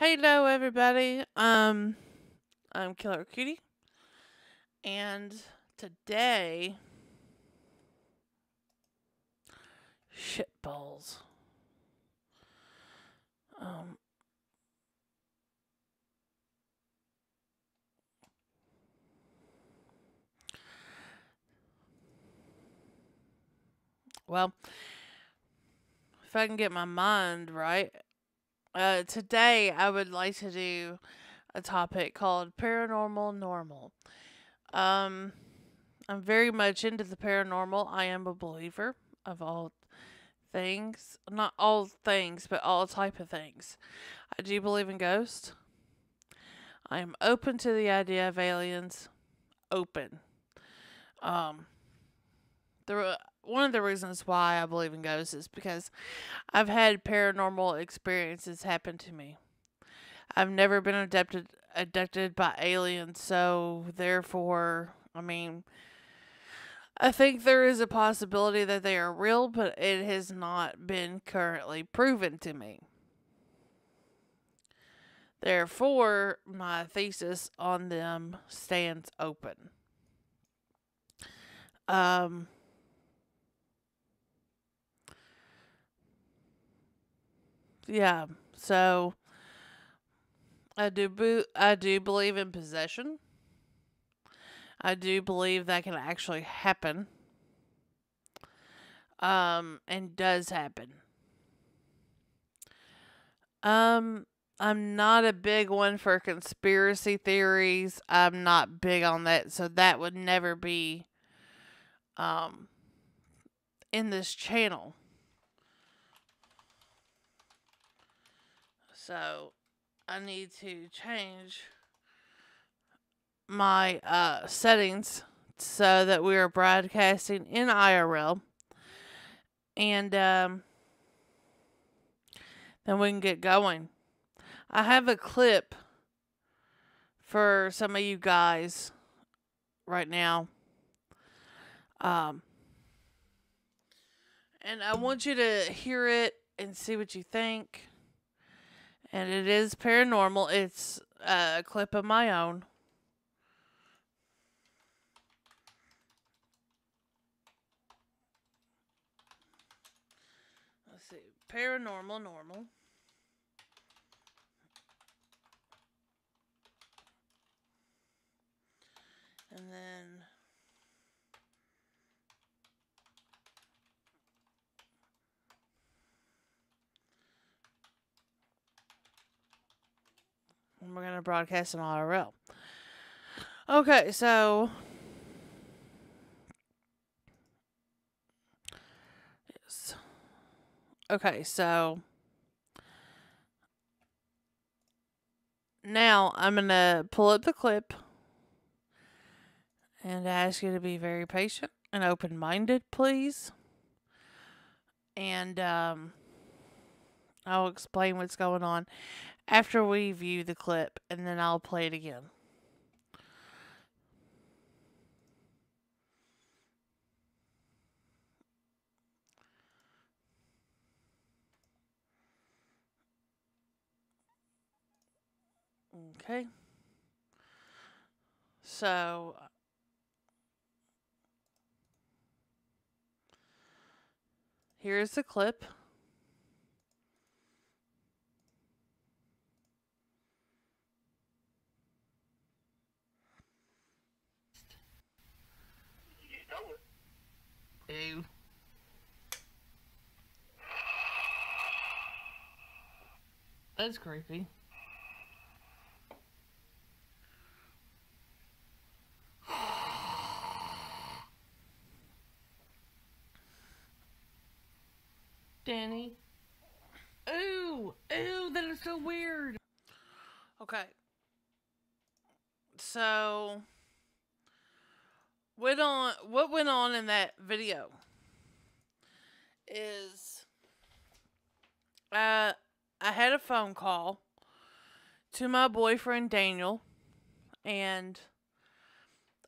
Hello, everybody. I'm Killer Cutie, and today, shitballs. Um, well, if I can get my mind right, today I would like to do a topic called paranormal normal. Um, I'm very much into the paranormal. I am a believer of all things, not all things, but all type of things. I do believe in ghosts. I am open to the idea of aliens. Open. Um, one of the reasons why I believe in ghosts is because I've had paranormal experiences happen to me. I've never been abducted by aliens, so therefore, I think there is a possibility that they are real, but it has not been currently proven to me. Therefore, my thesis on them stands open. Um, yeah, so I do believe in possession. I do believe that can actually happen. And does happen. Um, I'm not a big one for conspiracy theories. I'm not big on that, so that would never be um in this channel. So I need to change my settings so that we are broadcasting in IRL, and then we can get going. I have a clip for some of you guys right now. Um, and I want you to hear it and see what you think. And it is paranormal. It's a clip of my own. Let's see. Paranormal normal. And then we're going to broadcast an IRL. Okay, so yes. Okay, so now I'm going to pull up the clip and ask you to be very patient and open-minded, please. And I'll explain what's going on after we view the clip, and then I'll play it again. Okay. So, here's the clip. Ew. That's creepy. Danny. Ooh, ooh, that is so weird. Okay. So, what went on in that video is I had a phone call to my boyfriend Daniel, and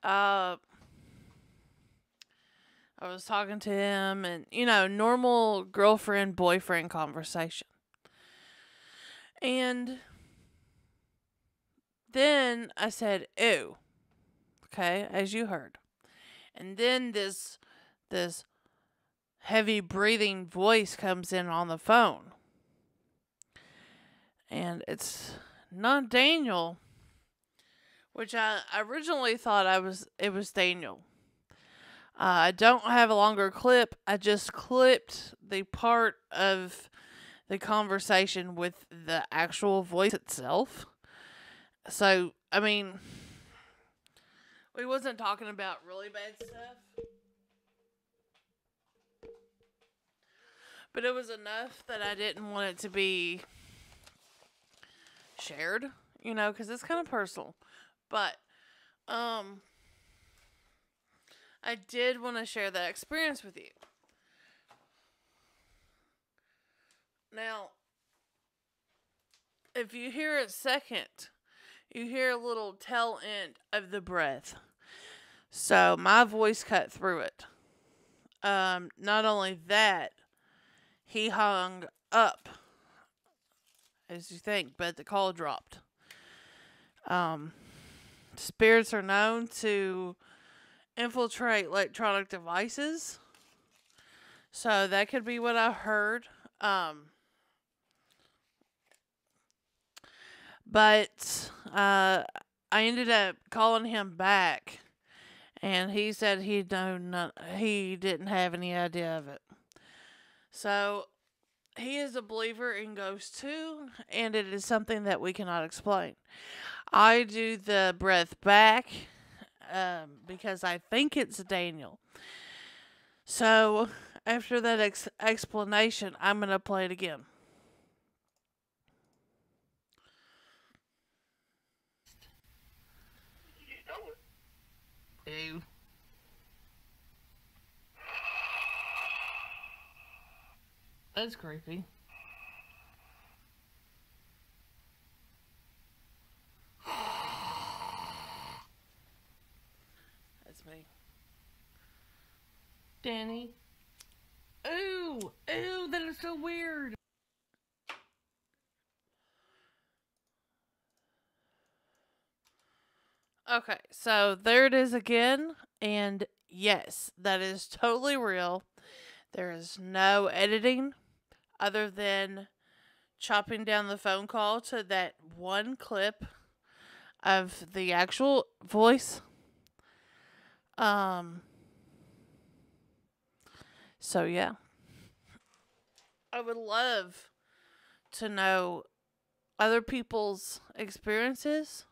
I was talking to him, and normal girlfriend boyfriend conversation. And Then I said, ew. Okay, as you heard. And then this heavy breathing voice comes in on the phone. And it's not Daniel, which I originally thought it was Daniel. I don't have a longer clip. I just clipped the part of the conversation with the actual voice itself. So, I mean, we wasn't talking about really bad stuff. But it was enough that I didn't want it to be shared, you know, because it's kind of personal. But, I did want to share that experience with you. Now, if you hear a second, you hear a little tail end of the breath. So my voice cut through it. Not only that, he hung up, as you think, but the call dropped. Spirits are known to infiltrate electronic devices. So that could be what I heard. But I ended up calling him back, and he said he didn't have any idea of it. So he is a believer in ghosts too, and it is something that we cannot explain. I do the breath back because I think it's Daniel. So after that explanation, I'm going to play it again. Ew. That's creepy. That's me. Danny. Ooh, that is so weird. Okay, so there it is again, and yes, that is totally real. There is no editing other than chopping down the phone call to that one clip of the actual voice. So yeah. I would love to know other people's experiences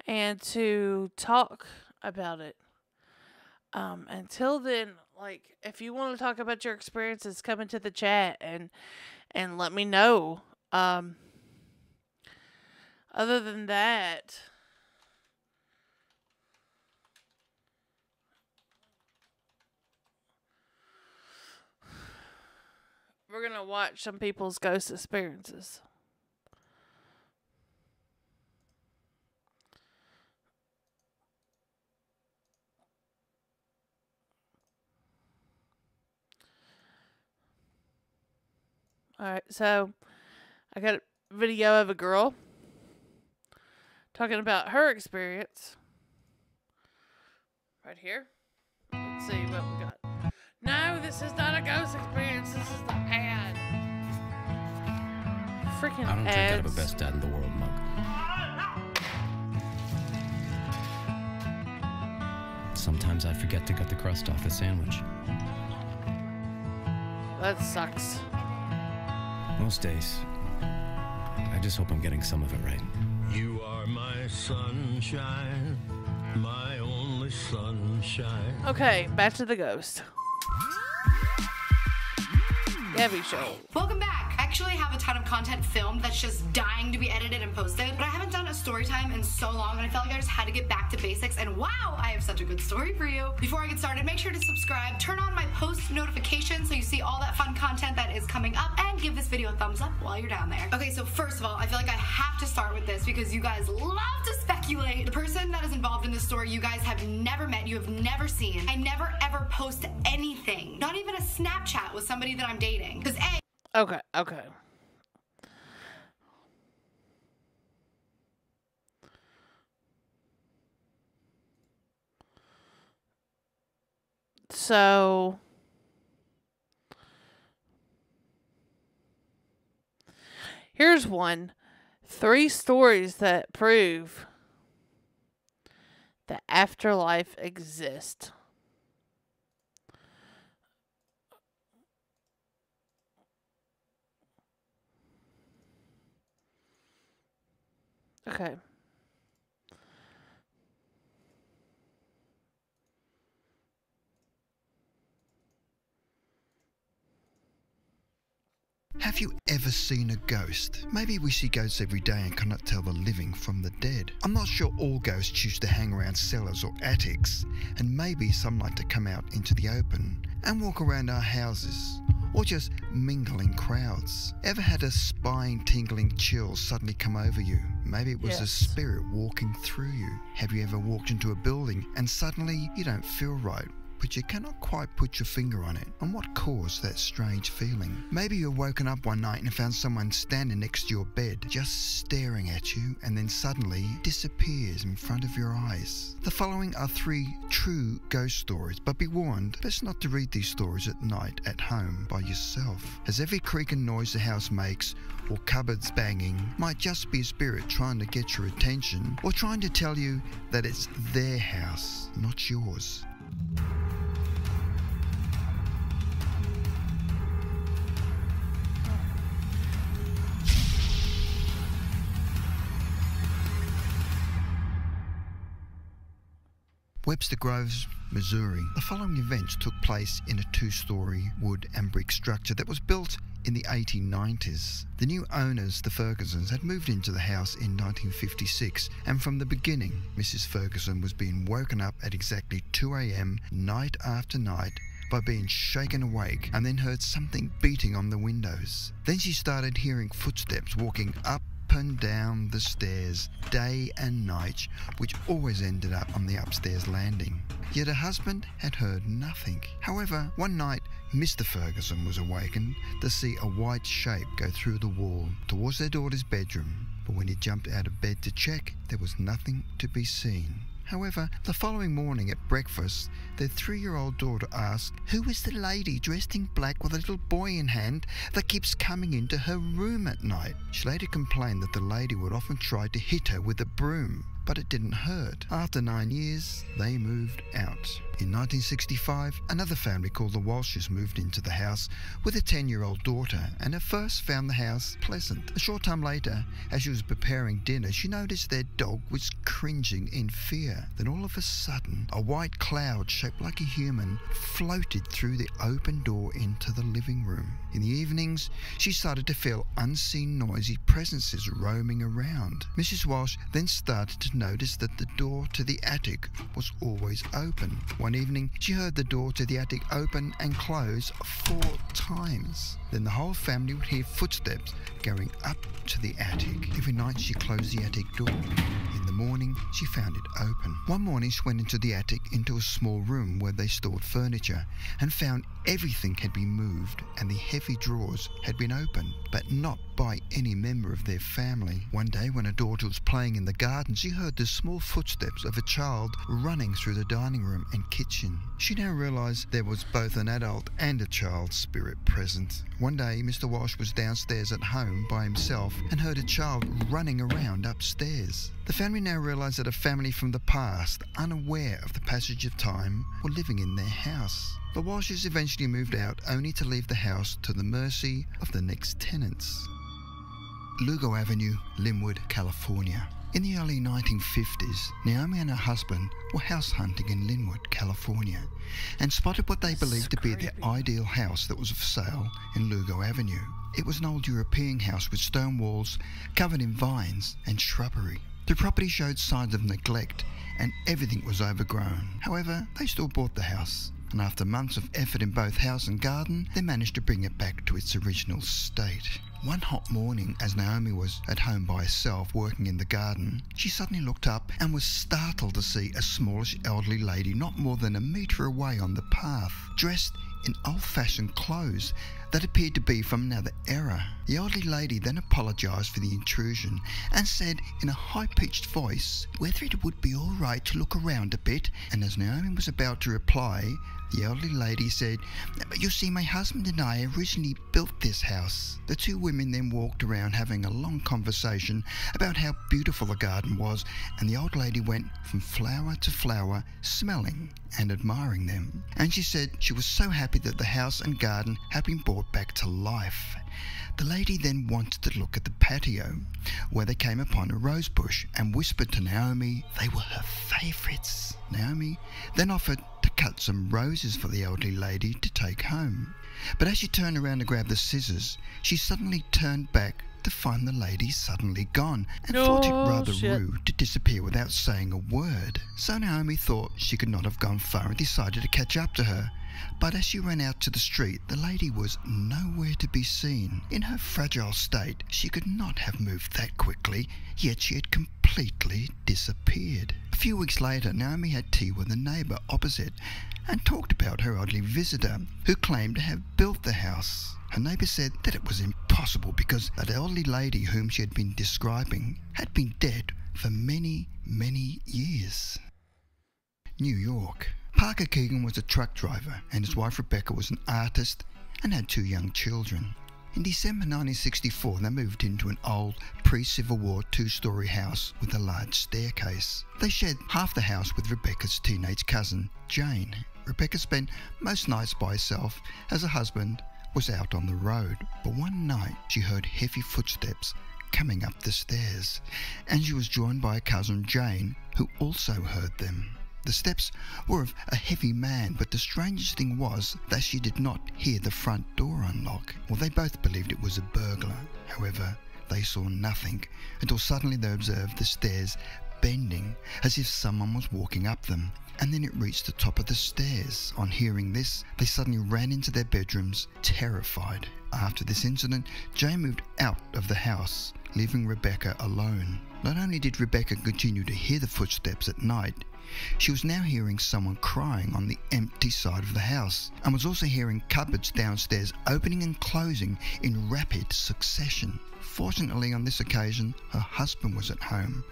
and to talk about it. Until then, like, if you want to talk about your experiences, come into the chat and let me know. Other than that, we're going to watch some people's ghost experiences. Alright, so I got a video of a girl talking about her experience. Right here. Let's see what we got. No, this is not a ghost experience. This is the ad. Freaking I don't ads. drink out of a best dad in the world mug. Sometimes I forget to cut the crust off the sandwich. That sucks. Most days, I just hope I'm getting some of it right. You are my sunshine, my only sunshine. Okay, back to the ghost. Gabby show. Welcome back. I actually have a ton of content filmed that's just dying to be edited and posted, but I haven't done a story time in so long, and I felt like I just had to get back to basics, and wow, I have such a good story for you. Before I get started, make sure to subscribe, turn on my post notifications so you see all that fun content that is coming up, and give this video a thumbs up while you're down there. Okay, so first of all, I feel like I have to start with this because you guys love to speculate. The person that is involved in this story, you guys have never met, you have never seen. I never ever post anything, not even a Snapchat with somebody that I'm dating. Because Okay. So here's one. 3 stories that prove the afterlife exists. Okay. Have you ever seen a ghost? Maybe we see ghosts every day and cannot tell the living from the dead. I'm not sure all ghosts choose to hang around cellars or attics, and maybe some like to come out into the open and walk around our houses, or just mingle in crowds. Ever had a spine-tingling chill suddenly come over you? Maybe it was a spirit walking through you. Have you ever walked into a building and suddenly you don't feel right, but you cannot quite put your finger on it? And what caused that strange feeling? Maybe you've woken up one night and found someone standing next to your bed, just staring at you, and then suddenly disappears in front of your eyes. The following are 3 true ghost stories, but be warned, best not to read these stories at night at home by yourself, as every creak and noise the house makes or cupboards banging might just be a spirit trying to get your attention or trying to tell you that it's their house, not yours. Webster Groves, Missouri. The following events took place in a 2-story wood and brick structure that was built in the 1890s. The new owners, the Fergusons, had moved into the house in 1956, and from the beginning, Mrs. Ferguson was being woken up at exactly 2 a.m. night after night by being shaken awake, and then heard something beating on the windows. Then she started hearing footsteps walking up and down the stairs day and night, which always ended up on the upstairs landing. Yet her husband had heard nothing. However, one night Mr. Ferguson was awakened to see a white shape go through the wall towards their daughter's bedroom, but when he jumped out of bed to check, there was nothing to be seen. However, the following morning at breakfast, their 3-year-old daughter asked, "Who is the lady dressed in black with a little boy in hand that keeps coming into her room at night?" She later complained that the lady would often try to hit her with a broom, but it didn't hurt. After 9 years, they moved out. In 1965, another family called the Walshes moved into the house with a 10-year-old daughter, and at first found the house pleasant. A short time later, as she was preparing dinner, she noticed their dog was cringing in fear. Then all of a sudden, a white cloud shaped like a human floated through the open door into the living room. In the evenings, she started to feel unseen noisy presences roaming around. Mrs. Walsh then started to notice that the door to the attic was always open. One evening, she heard the door to the attic open and close 4 times. Then the whole family would hear footsteps going up to the attic. Every night she closed the attic door. In the morning, she found it open. One morning, she went into the attic, into a small room where they stored furniture, and found everything had been moved and the heavy drawers had been opened, but not by any member of their family. One day, when her daughter was playing in the garden, she heard the small footsteps of a child running through the dining room and kitchen. She now realised there was both an adult and a child spirit present. One day, Mr. Walsh was downstairs at home by himself and heard a child running around upstairs. The family now realised that a family from the past, unaware of the passage of time, were living in their house. The Walshes eventually moved out, only to leave the house to the mercy of the next tenants. Lugo Avenue, Linwood, California. In the early 1950s, Naomi and her husband were house hunting in Linwood, California, and spotted what they believed to be their ideal house that was for sale in Lugo Avenue. It was an old European house with stone walls covered in vines and shrubbery. The property showed signs of neglect and everything was overgrown. However, they still bought the house, and after months of effort in both house and garden, they managed to bring it back to its original state. One hot morning, as Naomi was at home by herself working in the garden, she suddenly looked up and was startled to see a smallish elderly lady not more than a metre away on the path, dressed in old-fashioned clothes that appeared to be from another era. The elderly lady then apologised for the intrusion and said in a high-pitched voice whether it would be all right to look around a bit, and as Naomi was about to reply, The elderly lady said, "You see, my husband and I originally built this house." The two women then walked around having a long conversation about how beautiful the garden was, and the old lady went from flower to flower, smelling and admiring them. And she said she was so happy that the house and garden had been brought back to life. The lady then wanted to look at the patio, where they came upon a rose bush, and whispered to Naomi they were her favourites. Naomi then offered to cut some roses for the elderly lady to take home. But as she turned around to grab the scissors, she suddenly turned back to find the lady suddenly gone, and thought it rather rude to disappear without saying a word. So Naomi thought she could not have gone far and decided to catch up to her. But as she ran out to the street, the lady was nowhere to be seen. In her fragile state, she could not have moved that quickly, yet she had completely disappeared. A few weeks later, Naomi had tea with a neighbour opposite and talked about her elderly visitor, who claimed to have built the house. Her neighbour said that it was impossible because that elderly lady whom she had been describing had been dead for many, many years. New York. Parker Keegan was a truck driver, and his wife Rebecca was an artist and had 2 young children. In December 1964, they moved into an old pre-Civil War 2-story house with a large staircase. They shared half the house with Rebecca's teenage cousin, Jane. Rebecca spent most nights by herself as her husband was out on the road, but one night she heard heavy footsteps coming up the stairs, and she was joined by her cousin Jane, who also heard them. The steps were of a heavy man, but the strangest thing was that she did not hear the front door unlock. Well, they both believed it was a burglar. However, they saw nothing until suddenly they observed the stairs bending as if someone was walking up them, and then it reached the top of the stairs. On hearing this, they suddenly ran into their bedrooms, terrified. After this incident, Jane moved out of the house, leaving Rebecca alone. Not only did Rebecca continue to hear the footsteps at night, she was now hearing someone crying on the empty side of the house, and was also hearing cupboards downstairs opening and closing in rapid succession. Fortunately, on this occasion, her husband was at home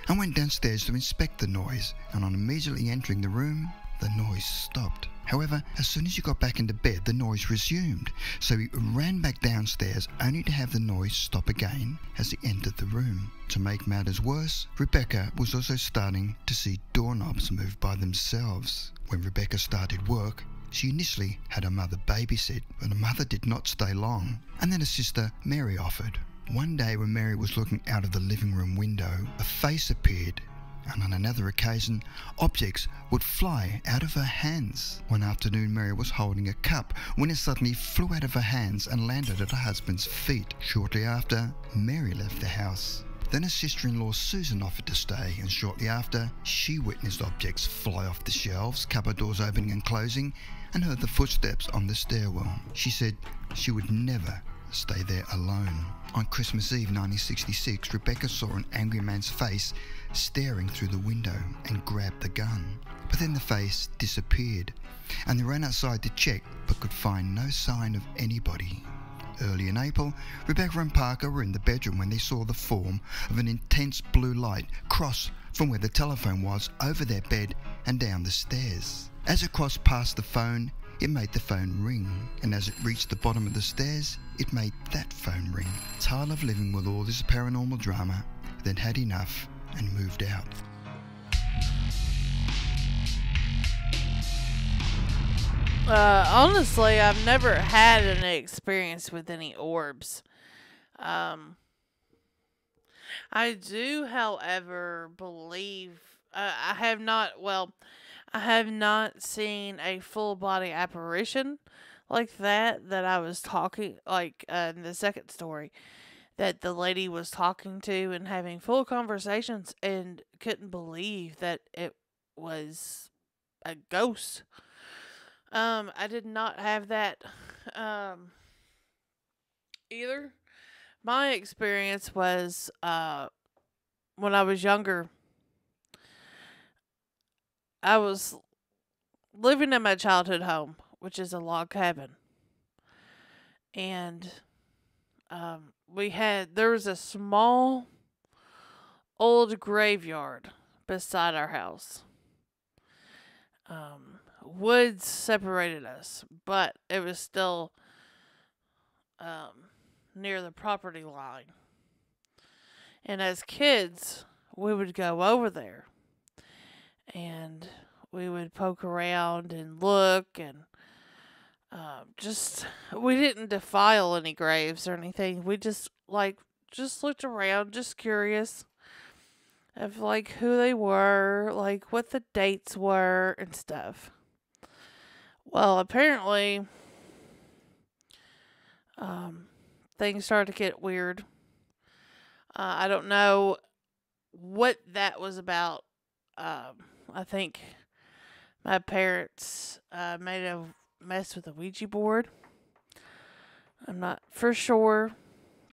and went downstairs to inspect the noise, and on immediately entering the room, the noise stopped. However, as soon as he got back into bed, the noise resumed, so he ran back downstairs only to have the noise stop again as he entered the room. To make matters worse, Rebecca was also starting to see doorknobs move by themselves. When Rebecca started work, she initially had her mother babysit, but her mother did not stay long, and then her sister Mary offered. One day when Mary was looking out of the living room window, a face appeared, and on another occasion, objects would fly out of her hands. One afternoon, Mary was holding a cup when it suddenly flew out of her hands and landed at her husband's feet. Shortly after, Mary left the house. Then her sister-in-law Susan offered to stay, and shortly after, she witnessed objects fly off the shelves, cupboard doors opening and closing, and heard the footsteps on the stairwell. She said she would never stay there alone. On Christmas Eve 1966, Rebecca saw an angry man's face staring through the window and grabbed the gun. But then the face disappeared, and they ran outside to check but could find no sign of anybody. Early in April, Rebecca and Parker were in the bedroom when they saw the form of an intense blue light cross from where the telephone was over their bed and down the stairs. As it crossed past the phone, it made the phone ring, and as it reached the bottom of the stairs, it made that phone ring. Tired of living with all this paranormal drama, they'd had enough and moved out. Honestly, I've never had an experience with any orbs. I do, however, believe I have not. Well, I have not seen a full body apparition like that I was talking like in the second story that the lady was talking to and having full conversations and couldn't believe that it was a ghost. I did not have that either. My experience was when I was younger. I was living in my childhood home, which is a log cabin. And there was a small old graveyard beside our house. woods separated us, but it was still near the property line. And as kids, we would go over there and we would poke around and look and we didn't defile any graves or anything. We just looked around, just curious of like who they were, like what the dates were and stuff. Well, apparently, things started to get weird. I don't know what that was about. I think my parents may have messed with a Ouija board. I'm not for sure.